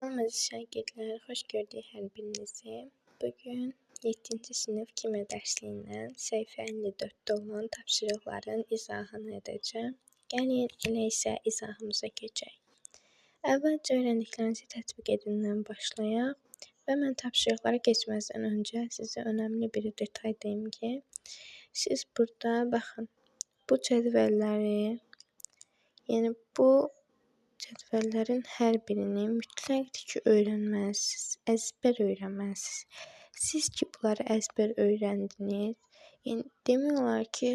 Salam əziz şagirdlər, xoş gördük hər birinizi. Bugün 7-ci sinif kimya dərsindən səhifə 54-də olan tapşırıqların izahını edəcəm. Gəlin elə isə izahımıza keçək. Əvvəlcə öyrəndiklərinizi tətbiq edindən başlayaq və mən tapşırıqlara keçməzdən öncə sizə önəmli bir detay deyim ki, siz burada baxın, bu cədvəlləri, yəni bu cədvəllərin hər birini mütləqdir ki, öyrənməlisiniz, əzbər öyrənməlisiniz. Siz ki, bunları əzbər öyrəndiniz, yəni demək olar ki,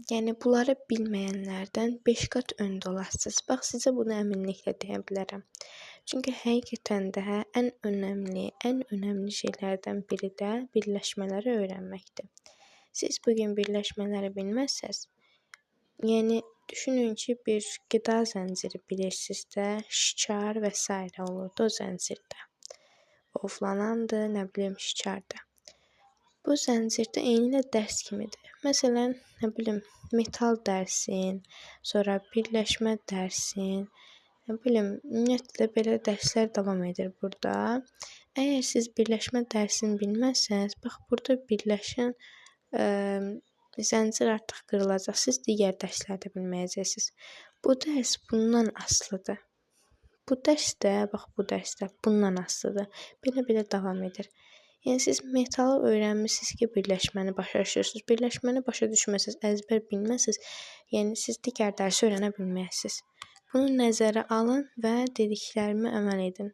yəni bunları bilməyənlərdən 5 qat öndə olasınız. Bax, sizə bunu əminliklə deyə bilərəm. Çünki həqiqətən də ən önəmli şeylərdən biri də birləşmələri öyrənməkdir. Siz bugün birləşmələri bilməsəz, yəni düşünün ki, bir qida zənciri bilirsiniz də, şikar və s. olurdu o zəncirdə. Oflanandır, nə bilim, şikardır. Bu zəncirdə eynilə dərs kimidir. Məsələn, nə bilim, metal dərsin, sonra birləşmə dərsin, nə bilim, ümumiyyətlə belə dərslər davam edir burada. Əgər siz birləşmə dərsini bilməsəz, bax, burada birləşən zəncir artıq qırılacaq. Siz digər dərslərdə bilməyəcəksiniz. Bu dərs bundan asılıdır. Bu dərs də bundan asılıdır. Belə davam edir. Yəni siz metalı öyrənmisiniz ki, birləşməni başa düşürsünüz. Birləşməni başa düşməsəz, əzbər bilməsəz, yəni siz digər dərsi öyrənə bilməyəsiniz. Bunu nəzərə alın və dediklərimə əməl edin.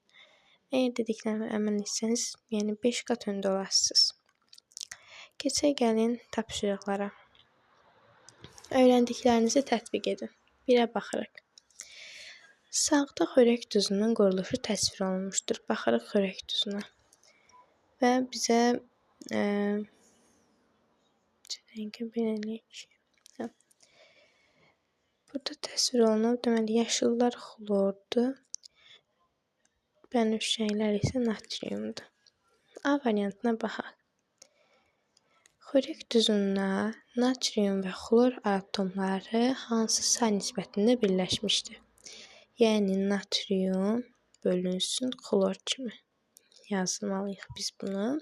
Əgər dediklərimə əməl etsəniz, yəni 5 qat öndə olasınız. Keçək gəlin tapşırıqlara. Öyrəndiklərinizi tətbiq edin. 1-ə baxırıq. Sağda xörək duzunun quruluşu təsvir olunmuşdur. Baxırıq xörək duzuna. Və bizə burada təsvir olunub, deməli, yaşıllar xlordur, bənövşəklər isə natriumdur. A variantına baxaq. Xörək duzunda natrium və xlor atomları hansı say nisbətində birləşmişdir? Yəni, natrium bölünsün xlor kimi yazmalıyıq biz bunu.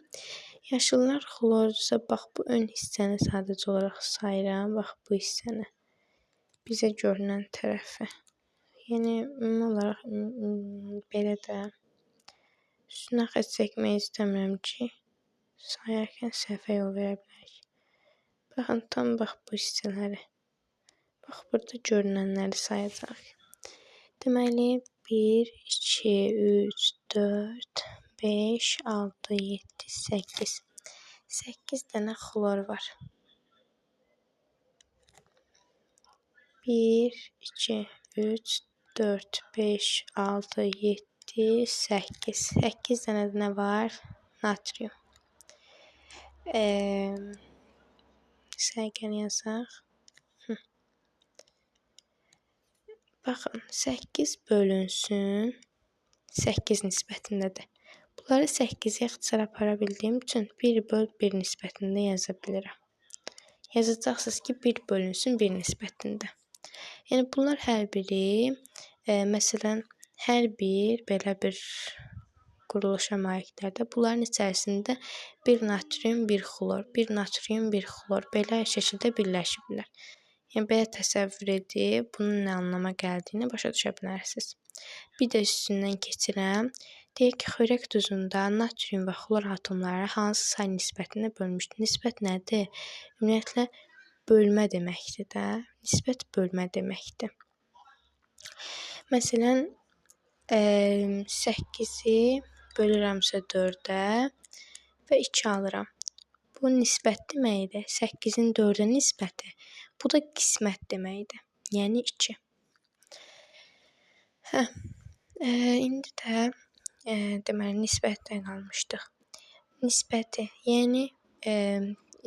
Yaşıllar xlordursa, bax, bu ön hissəni sadəcə olaraq sayıram, bax, bu hissəni. Bizə görünən tərəfi. Yəni, ümumi olaraq belə də üstünə xətt çəkmək istəmirəm ki, sayarkən səhvə yol verə bilərik. Baxın, tam bax bu hissələri. Bax, burada görünənləri sayacaq. Deməli, 1, 2, 3, 4, 5, 6, 7, 8. 8 dənə xlor var. 1, 2, 3, 4, 5, 6, 7, 8. 8 dənə də nə var? Natrium. Səgən yazaq. Baxın, 8 bölünsün 8 nisbətindədir. Bunları 8-yə ixtisar apara bildiyim üçün 1/1 nisbətində yaza bilirəm. Yazacaqsınız ki, 1 bölünsün 1 nisbətində. Yəni, bunlar hər biri, məsələn, hər bir belə bir quruluşa maliklərdir. Bunların içərisində 1 natrium, 1 xlor, 1 natrium, 1 xlor belə şəkildə birləşiblər. Yəni, belə təsəvvür edib, bunun nə anlama gəldiyini başa düşə bilərsiniz. Bir də üstündən keçirəm. Deyək ki, xörək duzunda natrium və xlor atomları hansı say nisbətində bölmüşdür? Nisbət nədir? Ümumiyyətlə, bölmə deməkdir də. Nisbət bölmə deməkdir. Məsələn, 8-i bölürəmsə 4-ə və 2 alıram. Bu nisbət deməkdir. 8-in 4-ə nisbəti. Bu da qismət deməkdir. Yəni 2. İndi də deməli, nisbətdən qalmışdıq. Nisbəti, yəni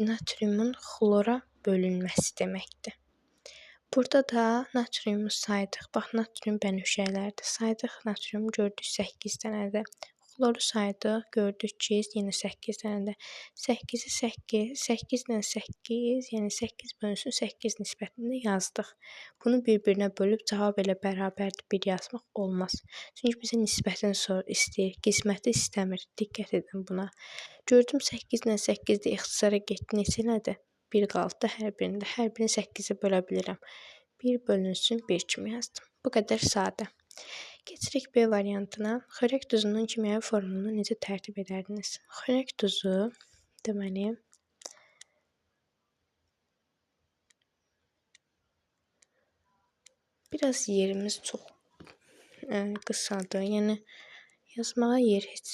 natriumun xlora bölünməsi deməkdir. Burada da natriumu saydıq. Bax, natrium bənövşəklərdir. Saydıq natriumu gördük 8 dənədir. Xloru saydıq, gördük ki, yenə 8 dənə də 8-i 8, 8 ilə 8, yəni 8 bölünsün 8 nisbətində yazdıq. Bunu bir-birinə bölüb cavab elə bərabərdir 1 yazmaq olmaz. Çünki bizə nisbətini istəyir, qisməti istəmir. Diqqət edin buna. Gördüm 8 ilə 8 də ixtisara getdi. Neçə elədi? 1 qaldı hər birində. Hər birini 8-ə bölə bilirəm. 1 bölünsün 1 kimi yazdım. Bu qədər sadə. Keçirik B variantına. Xörək duzunun kimyəvi formulunu necə tərtib edərdiniz? Xörək duzu deməli biraz yerimiz çox qısadır. Yəni yazmağa yer heç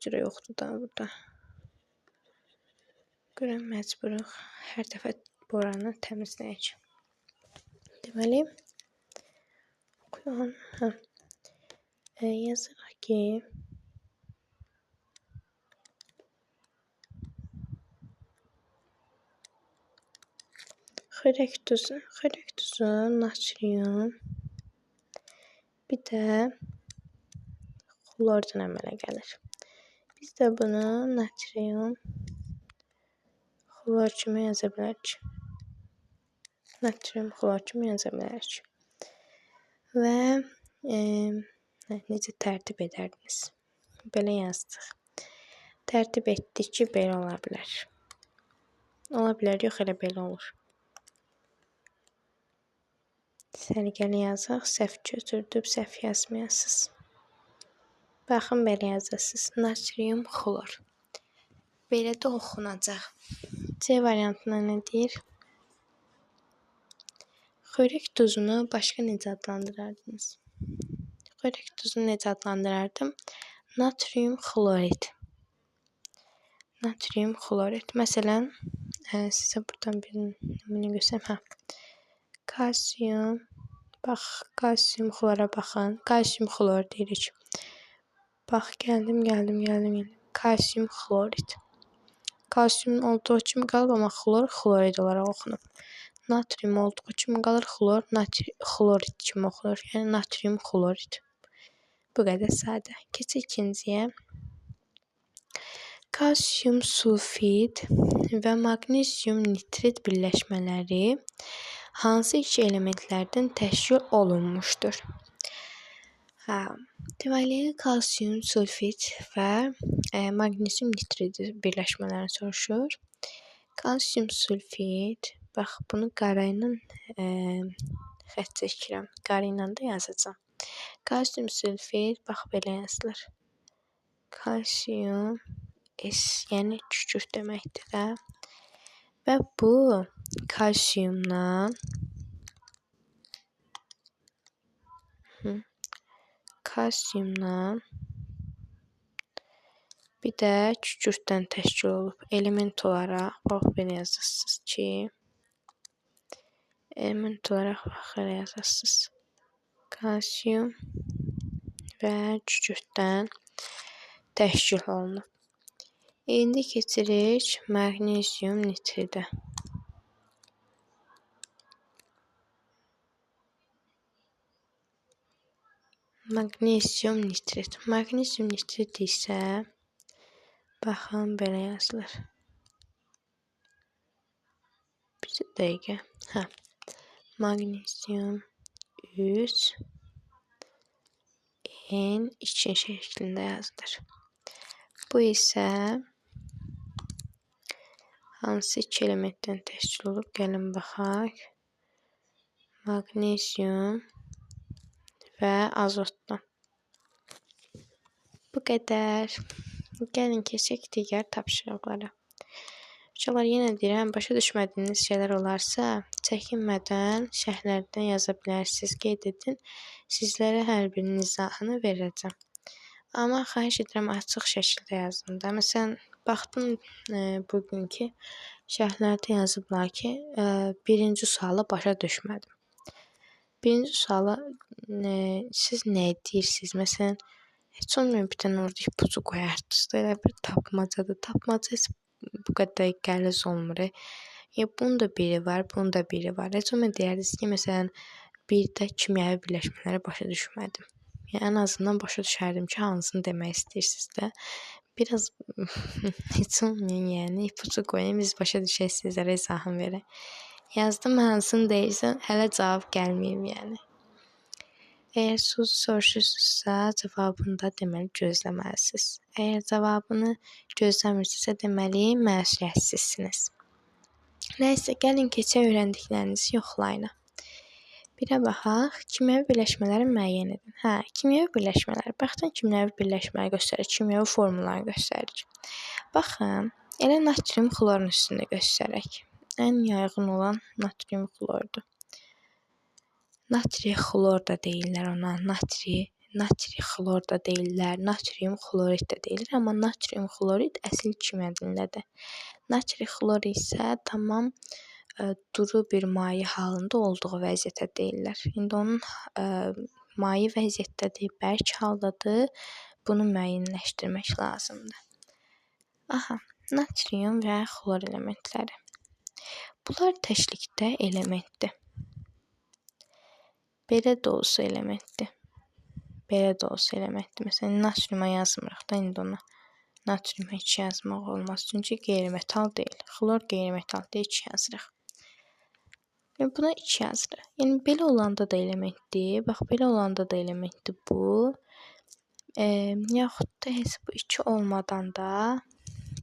cürə yoxdur da burada. Görə məcburuq hər dəfə boranı təmizləyək. Deməli yazırıq ki xörək duzu, natrium, bir də xlordan əmələ gəlir. Biz də bunu natrium, xlor kimi yaza bilərik. Natrium, xlor kimi yaza bilərik. Və necə tərtib edərdiniz? Belə yazdıq. Tərtib etdik ki, belə ola bilər. Ola bilər, yox elə belə olur. Sərgəli yazaq, səhv götürdüb, səhv yazmayasınız. Baxın, belə yazasınız. Natrium, xlor. Belə də oxunacaq. C variantına nə deyir? Xörək duzunu başqa necə adlandırardınız? Xörək duzunu necə adlandırardım? Natrium xlorid. Natrium xlorid. Məsələn, sizə buradan bir nümunə göstərəm. Kalsium. Bax, kalsium xlora baxın. Kalsium xlor deyirik. Bax, gəldim. Kalsium xlorid. Kalsium olduğu kimi qalıb, amma xlor xlorid olaraq oxunub. Natrium olduğu kimi qalır, xlor xlorid kimi oxunur. Yəni natrium xlorid. Bu qədər sadə. Keçək ikinciyə. Kalsium sulfid və maqnezium nitrit birləşmələri hansı iki elementlərdən təşkil olunmuşdur? Deməli, kalsium sulfid və maqnezium nitrit birləşmələrini soruşur. Kalsium sulfid, bax bunu qara ilə xətt çəkirəm. Qara ilə də yazacağam. Kalsium sulfid, bax belə yazılır. Kalsium S, yəni kükürt deməkdir də. Və bu kalsiumdan bir də kükürtdən təşkil olub. Element olaraq, bax belə yazasınız ki, element olaraq bax belə yazasınız. Kalsium və kükürtdən təşkil olunub. İndi keçirik maqnezium nitridə. Maqnezium nitrit. Maqnezium nitrit isə baxın belə yazılır. Bir dəqiqə. Maqnezium 3 N2 şəklində yazılır. Bu isə hansı iki elementdən təşkil olub? Gəlin baxaq. Maqnezium və azotdan. Bu qədər. Gəlin keçək digər tapşırıqlara. Uşaqlar, yenə deyirəm, başa düşmədiyiniz şeylər olarsa, çəkinmədən şərhlərdən yaza bilərsiniz. Qeyd edin, sizlərə hər birinin izahını verəcəm. Amma xahiş edirəm, açıq şəkildə yazın da. Məsələn, baxdım bugünkü şərhlərdə yazıblar ki, birinci sualı başa düşmədim. Birinci suala siz nə deyirsiniz? Məsələn, heç olmayan bir dənə orada ipucu qoyardınız da, elə bir tapmacadır. Tapmaca heç bu qədər qəliz olmur. Bunun da biri var, bunun da biri var. Heç olmayan deyərdiniz ki, məsələn, bir də kimyəvi birləşmələri başa düşmədim. Yəni ən azından başa düşərdim ki, hansını demək istəyirsiniz də. Biraz heç olmayan, yəni ipucu qoyayım, biz başa düşək, sizlərə izahım verək. Yazdım, hansını deyirsən, hələ cavab gəlməyib yəni. Əgər söz soruşursunuzsa, cavabını da deməli gözləməlisiniz. Əgər cavabını gözləmirsinizsə, deməli məsuliyyətsizsiniz. Nəysə, gəlin keçək öyrəndiklərinizi yoxlayın. Birə baxaq, kimyəvi birləşmələri müəyyən edin. Kimyəvi birləşmələr. Baxın, kimyəvi birləşmələri göstərir, kimyəvi formulları göstərir. Baxın, elə natrium xlorun üstündə göstərək. Ən yaygın olan natrium xlordur. Natri xlor da deyirlər ona, natri xlor da deyirlər, natrium xlorid də deyilir, amma natrium xlorid əsl kimya dilindədir. Natri xlor isə tamam duru bir maye halında olduğu vəziyyətə deyirlər. İndi onun maye vəziyyətdədir, bərk haldadır. Bunu müəyyənləşdirmək lazımdır. Natrium və xlor elementləri. Bunlar təşlikdə elementdir. Belə də olsa elementdir. Belə də olsa elementdir. Məsələn, natriuma yazmırıq da indi ona. Natriuma 2 yazmaq olmaz. Çünki qeyri-metal deyil. Xlor qeyri-metaldır, 2 yazırıq. Buna 2 yazırıq. Yəni, belə olanda da elementdir. Bax, belə olanda da elementdir bu. Yaxud da heç bu 2 olmadan da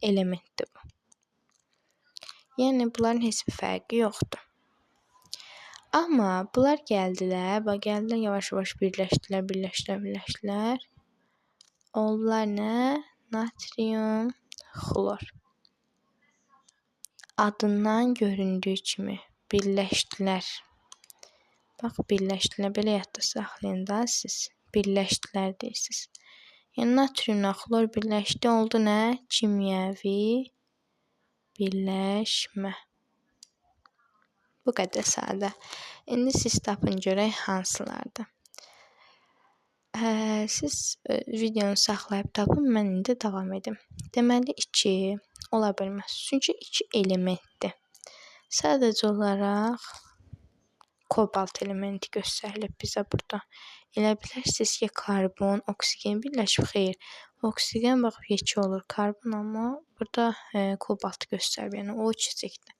elementdir bu. Yəni, bunların heç bir fərqi yoxdur. Amma bunlar gəldilər, yavaş-yavaş birləşdilər. Oldular nə? Natrium, xlor. Adından göründüyü kimi birləşdilər. Bax, birləşdilər. Belə yadda saxlayın da siz. Birləşdilər deyirsiniz. Yəni, natriumla xlor birləşdi, oldu nə? Kimyəvi birləşmə. Bu qədər sadə. İndi siz tapın görək hansılardır. Siz videonu saxlayıb tapın, mən indi davam edim. Deməli 2 ola bilməz. Çünki 2 elementdir. Sadəcə olaraq kobalt elementi göstərilib bizə burada. Elə bilərsiniz ki, karbon, oksigen birləşib. Xeyr, oksigen bax 2 olur, karbon amma burada kobalt göstərir. Yəni o kiçikdir.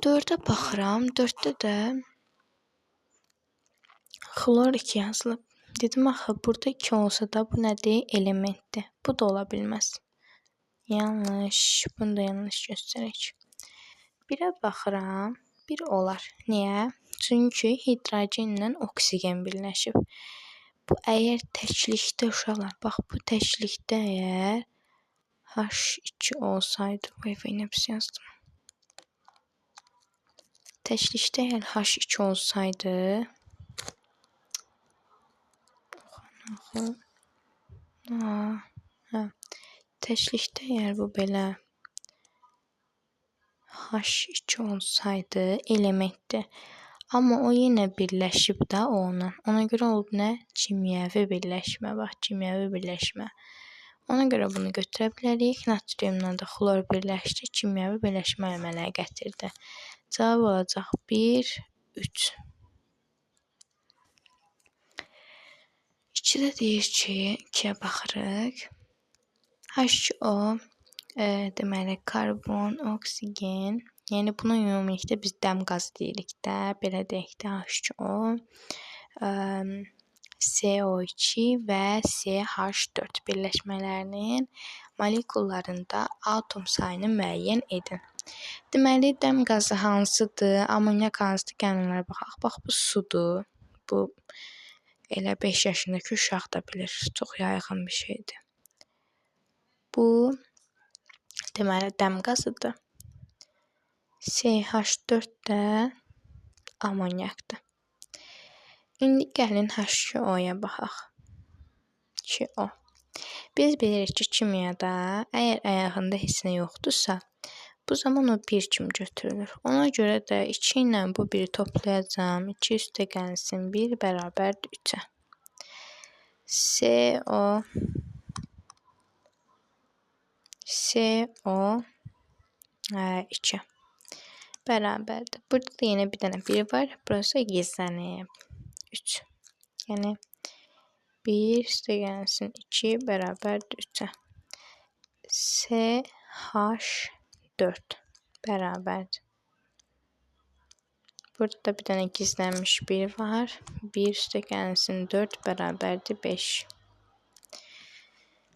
4-ə baxıram. 4-də də xlor 2 yazılıb. Dedim axı, burada 2 olsa da bu nədir? Elementdir. Bu da ola bilməz. Yanlış. Bunu da yanlış göstərək. 1-ə baxıram. 1 olar. Niyə? Çünki hidrogenlə oksigen birləşib. Bu əgər təklikdə uşaqlar, bax bu təklikdə əgər H2 olsaydı, nə pis yazdım. Təklikdə əgər H2 olsaydı, təklikdə əgər bu belə H2 olsaydı elementdir. Amma o yenə birləşib də onunla. Ona görə oldu nə? Kimyəvi birləşmə. Bax, kimyəvi birləşmə. Ona görə bunu götürə bilərik. Natriumla da xlor birləşdi. Kimyəvi birləşmə əmələ gətirdi. Cavab olacaq 1, 3. 2-də deyir ki, 2-yə baxırıq. H2O deməli karbon, oksigen. Yəni buna ümumilikdə biz dəm qazı deyirik də. Belə deyək də H2O, CO2 və CH4 birləşmələrinin molekullarında atom sayını müəyyən edin. Deməli, dəm qazı hansıdır? Amonyak hansıdır? Gəlin onlara baxaq. Bax, bu sudur. Bu elə 5 yaşındakı uşaq da bilir. Çox yaygın bir şeydir. Bu deməli dəm qazıdır. CH4 də amonyakdır. İndi gəlin H2O-ya baxaq. 2O. Biz bilirik ki, kimyada əgər ayağında heç nə yoxdursa, bu zaman o 1 kimi götürülür. Ona görə də 2 ilə bu 1-i toplayacağım. 2 üstə gəlsin 1 bərabərdir 3-ə. CO2 bərabərdir. Burada da yenə bir dənə 1 var. Burası gizlənib. 3. Yəni 1 üstəgəlsin 2 bərabərdir 3-ə. SH4 bərabərdir. Burada bir dənə gizlənmiş 1 var. 1 üstəgəlsin 4 bərabərdir 5.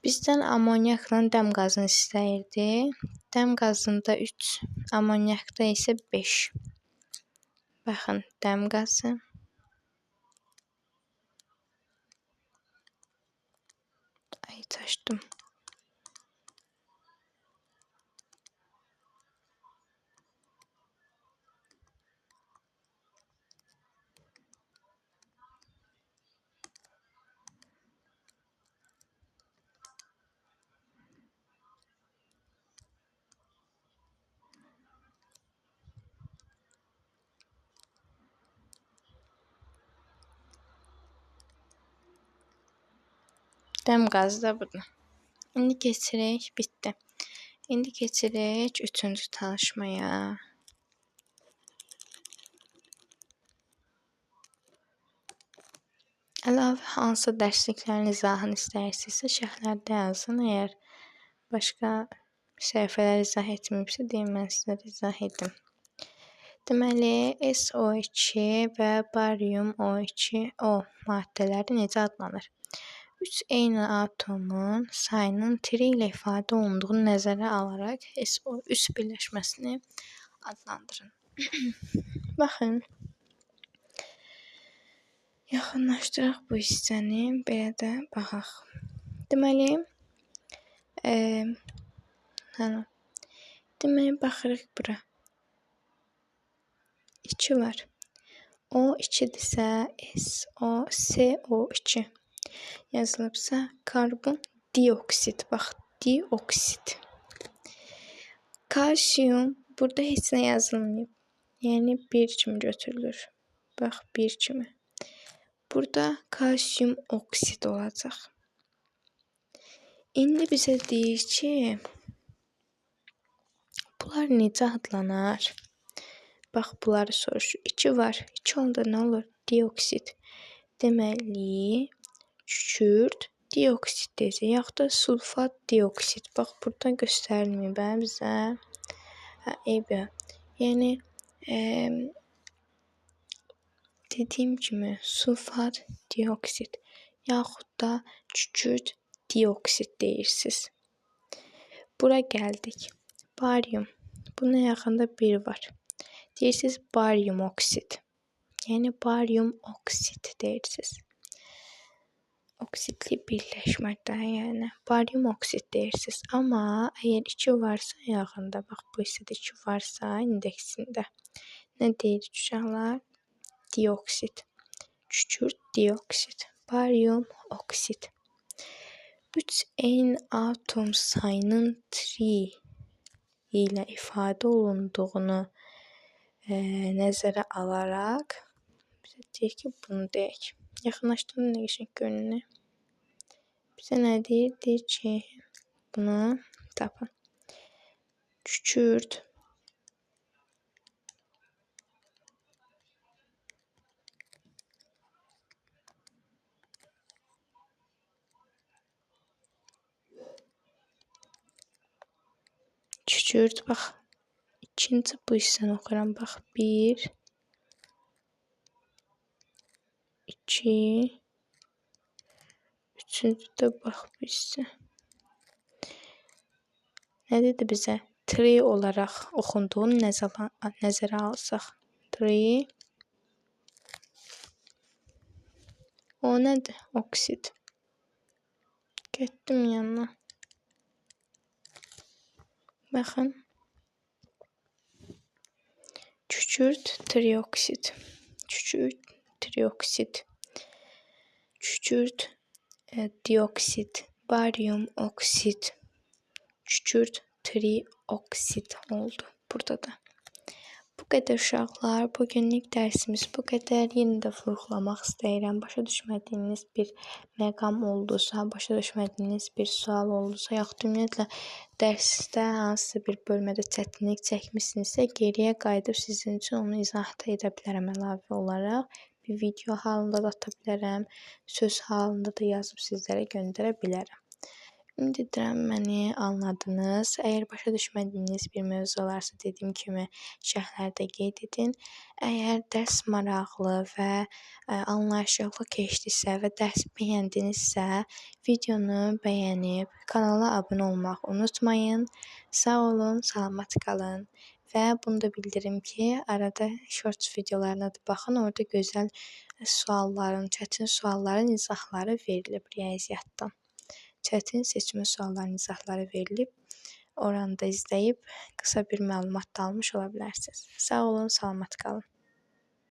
Bizdən amonyakla dəm qazını istəyirdi. Dəm qazında 3, amonyakda isə 5. Baxın, dəm qazı. Ay, taşdım. Dəm qazı da budur. İndi keçirik, bitdi. İndi keçirik 3-cü tanışmaya. Əlavə hansı dərsliklərin izahını istəyirsinizsə şərhlərdə yazın. Əgər başqa səhifələr izah etməyibsə, deyin mən sizə izah edim. Deməli, SO2 və barium O2O maddələri necə adlanır? 3 eyni atomun sayının 3 ilə ifadə olunduğunu nəzərə alaraq SO3 birləşməsini adlandırın. Baxın. Yaxınlaşdıraq bu hissəni, belə də baxaq. Deməli, baxırıq bura. 2 var. O2-dirsə SO2 yazılıbsa, karbon dioksid. Bax, dioksid. Kalsiyum, burada heç nə yazılmayıb. Yəni, 1 kimi götürülür. Bax, 1 kimi. Burada kalsiyum oksid olacaq. İndi bizə deyir ki, bunlar necə adlanar? Bax, bunları soruşur. 2 var. 2 onda nə olur? Dioksid. Deməli, kükürt dioksid deyəcək. Yaxud da sulfat dioksid. Bax, burada göstərilməyib bizə. Eyb yox. Yəni, dediyim kimi, sulfat dioksid yaxud da kükürt dioksid deyirsiniz. Bura gəldik. Barium. Bunun yaxında 1 var. Deyirsiniz barium oksid. Yəni, barium oksid deyirsiniz. Oksidli birləşməkdə, yəni, barium oksid deyirsiniz. Amma əgər 2 varsa yaxında, bax, bu hissədə 2 varsa indeksində, nə deyirik uşaqlar? Dioksid. Kükürt dioksid. Barium oksid. 3 eyni atom sayının 3 ilə ifadə olunduğunu nəzərə alaraq bizə deyir ki, bunu deyək. Yaxınlaşdırın nə qəşəng görünür. Bizə nə deyir? Deyir ki, bunu tapın. Kükürt bax, ikinci bu hissəni oxuram. Bax, 1, 2, üçüncü də bax, bu hissə. Nə dedi bizə? 3 olaraq oxunduğunu nəzərə alsaq. 3. O nədir? Oksid. Getdim yanına. Baxın. Kükürt trioksid. Kükürt trioksid. Kükürt dioksid. Barium oksid. Kükürt trioksid oldu burada da. Bu qədər uşaqlar, bugünlük dərsimiz bu qədər. Yenə də vurğulamaq istəyirəm. Başa düşmədiyiniz bir məqam oldusa, başa düşmədiyiniz bir sual oldusa, yaxud ümumiyyətlə dərsdə hansısa bir bölmədə çətinlik çəkmisinizsə, geriyə qayıdıb sizin üçün onu izah da edə bilərəm əlavə olaraq. bir video halında da ata bilərəm, söz halında da yazıb sizlərə göndərə bilərəm. Ümid məni anladınız. Əgər başa düşmədiyiniz bir mövzu olarsa, dediyim kimi şərhlərdə qeyd edin. Əgər dərs maraqlı və anlayışlı keçdisə və dərsi bəyəndinizsə, videonu bəyənib kanala abunə olmağı unutmayın. Sağ olun, salamat qalın. Və bunu da bildirim ki, arada shorts videolarına da baxın. Orada gözəl sualların, çətin sualların izahları verilib riyaziyyatdan. Çətin seçmə suallarının izahları verilib. Oranı da izləyib qısa bir məlumat da almış ola bilərsiniz. Sağ olun, salamat qalın.